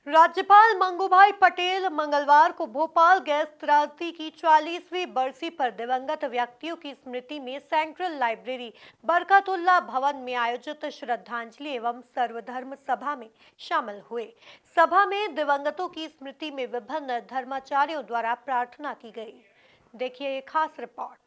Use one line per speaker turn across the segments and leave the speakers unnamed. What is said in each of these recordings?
राज्यपाल मंगूभाई पटेल मंगलवार को भोपाल गैस त्रासदी की 40वीं बरसी पर दिवंगत व्यक्तियों की स्मृति में सेंट्रल लाइब्रेरी बरकतुल्ला भवन में आयोजित श्रद्धांजलि एवं सर्वधर्म सभा में शामिल हुए। सभा में दिवंगतों की स्मृति में विभिन्न धर्माचार्यों द्वारा प्रार्थना की गई। देखिए एक खास रिपोर्ट।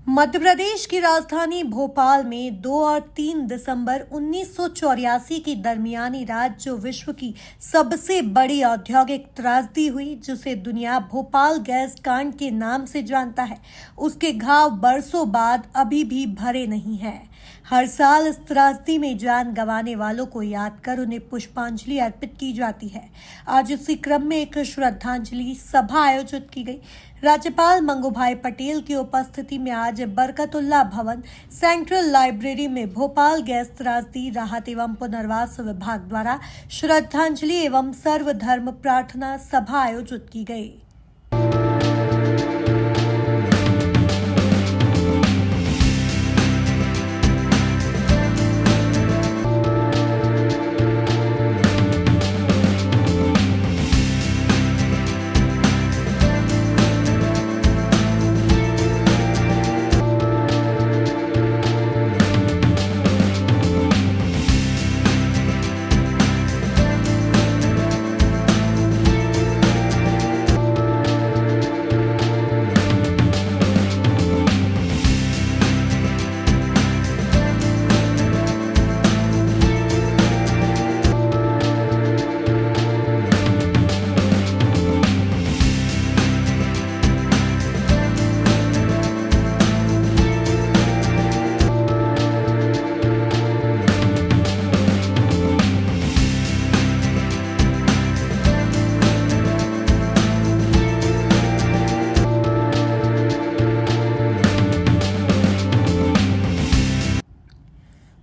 मध्य प्रदेश की राजधानी भोपाल में 2 और 3 दिसंबर 1984 की दरमियानी रात जो विश्व की सबसे बड़ी औद्योगिक त्रासदी हुई, जिसे दुनिया भोपाल गैस कांड के नाम से जानता है, उसके घाव बरसों बाद अभी भी भरे नहीं हैं। हर साल इस त्रासदी में जान गंवाने वालों को याद कर उन्हें पुष्पांजलि अर्पित की जाती है। आज इसी क्रम में एक श्रद्धांजलि सभा आयोजित की गई। राज्यपाल मंगूभाई पटेल की उपस्थिति में आज बरकतुल्ला भवन सेंट्रल लाइब्रेरी में भोपाल गैस त्रासदी राहत एवं पुनर्वास विभाग द्वारा श्रद्धांजलि एवं सर्वधर्म प्रार्थना सभा आयोजित की गई।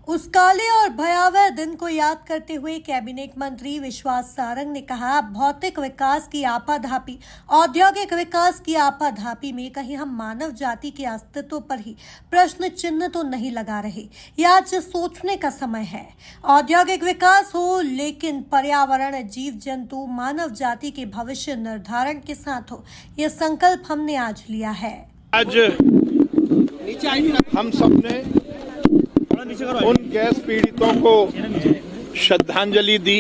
उस काले और भयावह दिन को याद करते हुए कैबिनेट मंत्री विश्वास सारंग ने कहा, भौतिक विकास की आपाधापी, औद्योगिक विकास की आपाधापी में कहीं हम मानव जाति के अस्तित्व पर ही प्रश्न चिन्ह तो नहीं लगा रहे। यह आज सोचने का समय है। औद्योगिक विकास हो, लेकिन पर्यावरण, जीव जंतु, मानव जाति के भविष्य निर्धारण के साथ हो, यह संकल्प हमने आज लिया है।
आज हम सबने उन गैस पीड़ितों को श्रद्धांजलि दी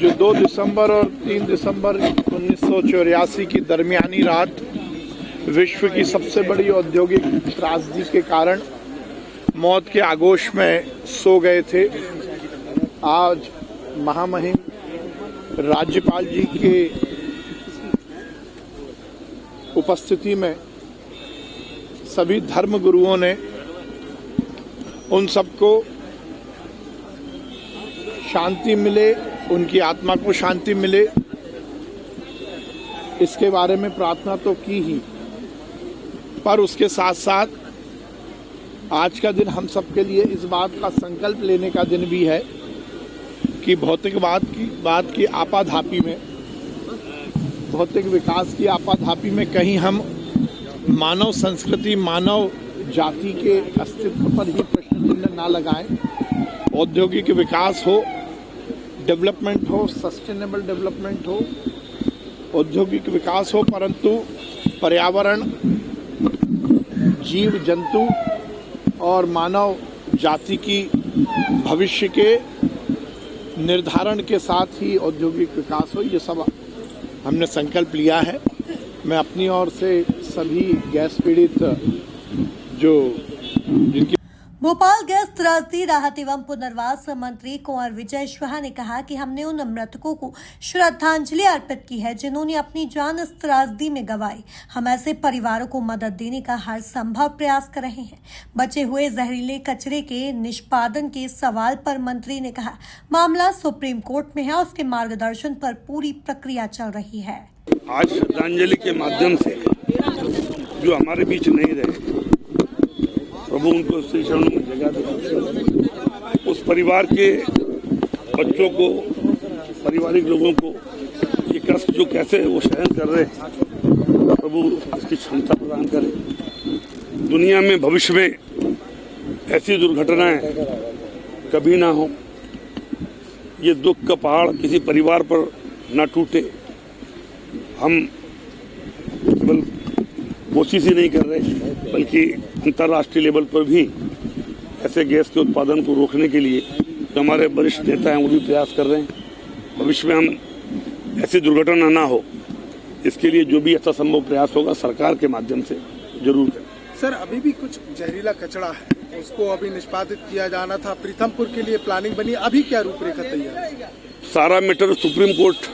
जो 2 दिसंबर और 3 दिसंबर 1984 की दरमियानी रात विश्व की सबसे बड़ी औद्योगिक त्रासदी के कारण मौत के आगोश में सो गए थे। आज महामहिम राज्यपाल जी के उपस्थिति में सभी धर्म गुरुओं ने उन सबको शांति मिले, उनकी आत्मा को शांति मिले, इसके बारे में प्रार्थना तो की ही, पर उसके साथ साथ आज का दिन हम सबके लिए इस बात का संकल्प लेने का दिन भी है कि भौतिकवाद की बात की आपाधापी में, भौतिक विकास की आपाधापी में कहीं हम मानव संस्कृति, मानव जाति के अस्तित्व पर ही प्रश्न चिन्ह ना लगाएं। औद्योगिक विकास हो, डेवलपमेंट हो, सस्टेनेबल डेवलपमेंट हो, औद्योगिक विकास हो, परंतु पर्यावरण, जीव जंतु और मानव जाति की भविष्य के निर्धारण के साथ ही औद्योगिक विकास हो, ये सब हमने संकल्प लिया है। मैं अपनी ओर से सभी गैस पीड़ित जिनकी
भोपाल गैस त्रासदी राहत एवं पुनर्वास मंत्री कुंवर विजय शाह ने कहा कि हमने उन मृतकों को श्रद्धांजलि अर्पित की है जिन्होंने अपनी जान इस त्रासदी में गंवाई। हम ऐसे परिवारों को मदद देने का हर संभव प्रयास कर रहे हैं। बचे हुए जहरीले कचरे के निष्पादन के सवाल पर मंत्री ने कहा, मामला सुप्रीम कोर्ट में है, उसके मार्गदर्शन पर पूरी प्रक्रिया चल रही है।
आज श्रद्धांजलि के माध्यम से जो हमारे बीच नहीं रहे, प्रभु उनको श्री चरणों में जगह दे। उस परिवार के बच्चों को, पारिवारिक लोगों को ये कष्ट जो कैसे वो सहन कर रहे हैं, प्रभु इसकी क्षमता प्रदान करे। दुनिया में भविष्य में ऐसी दुर्घटनाएं कभी ना हो। ये दुख का पहाड़ किसी परिवार पर न टूटे, हम केवल कोशिश ही नहीं कर रहे बल्कि अंतर्राष्ट्रीय लेवल पर भी ऐसे गैस के उत्पादन को रोकने के लिए जो हमारे वरिष्ठ नेता हैं वो भी प्रयास कर रहे हैं। भविष्य में हम ऐसी दुर्घटना ना हो, इसके लिए जो भी यथासंभव प्रयास होगा सरकार के माध्यम से जरूर करें।
सर, अभी भी कुछ जहरीला कचरा है, उसको अभी निष्पादित किया जाना था। प्रीतमपुर के लिए प्लानिंग बनी, अभी क्या रूपरेखा तैयार है?
सारा मैटर सुप्रीम कोर्ट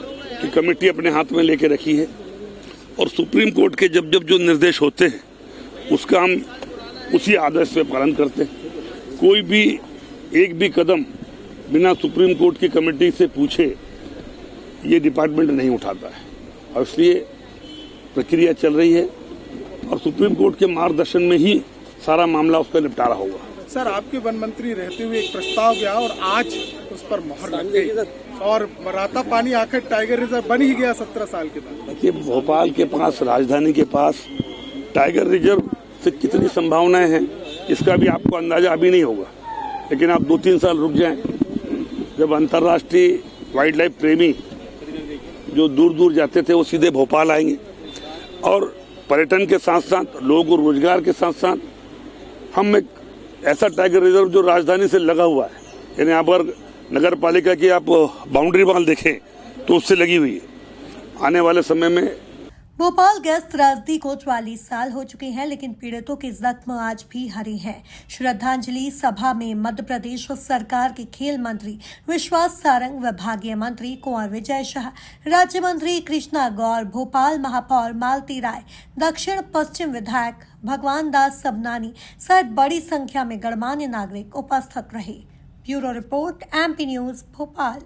की कमेटी अपने हाथ में लेके रखी है और सुप्रीम कोर्ट के जब जब जो निर्देश होते हैं उसका हम उसी आदेश पे पालन करते हैं। कोई भी एक भी कदम बिना सुप्रीम कोर्ट की कमेटी से पूछे ये डिपार्टमेंट नहीं उठाता है और इसलिए प्रक्रिया चल रही है और सुप्रीम कोर्ट के मार्गदर्शन में ही सारा मामला उसका निपटारा होगा।
सर, आपके वन मंत्री रहते हुए एक प्रस्ताव गया और आज उस पर मोहर लग गई और राता पानी आखिर टाइगर रिजर्व बन ही गया 17 साल के बाद।
देखिए, भोपाल के पास, राजधानी के पास टाइगर रिजर्व से कितनी संभावनाएं हैं इसका भी आपको अंदाजा अभी नहीं होगा, लेकिन आप 2-3 साल रुक जाएं, जब अंतर्राष्ट्रीय वाइल्ड लाइफ प्रेमी जो दूर दूर जाते थे वो सीधे भोपाल आएंगे और पर्यटन के साथ साथ लोगों को रोजगार के साथ साथ हम एक ऐसा टाइगर रिजर्व जो राजधानी से लगा हुआ है, यानी यहाँ पर नगर पालिका की आप बाउंड्री वॉल देखें तो उससे लगी हुई है। आने वाले समय में
भोपाल गैस त्रासदी को 44 साल हो चुके हैं, लेकिन पीड़ितों के जख्म आज भी हरे हैं। श्रद्धांजलि सभा में मध्य प्रदेश सरकार के खेल मंत्री विश्वास सारंग, विभागीय मंत्री कुंवर विजय शाह, राज्य मंत्री कृष्णा गौर, भोपाल महापौर मालती राय, दक्षिण पश्चिम विधायक भगवान दास सबनानी सहित बड़ी संख्या में गणमान्य नागरिक उपस्थित रहे। Bureau report, MP news, Bhopal.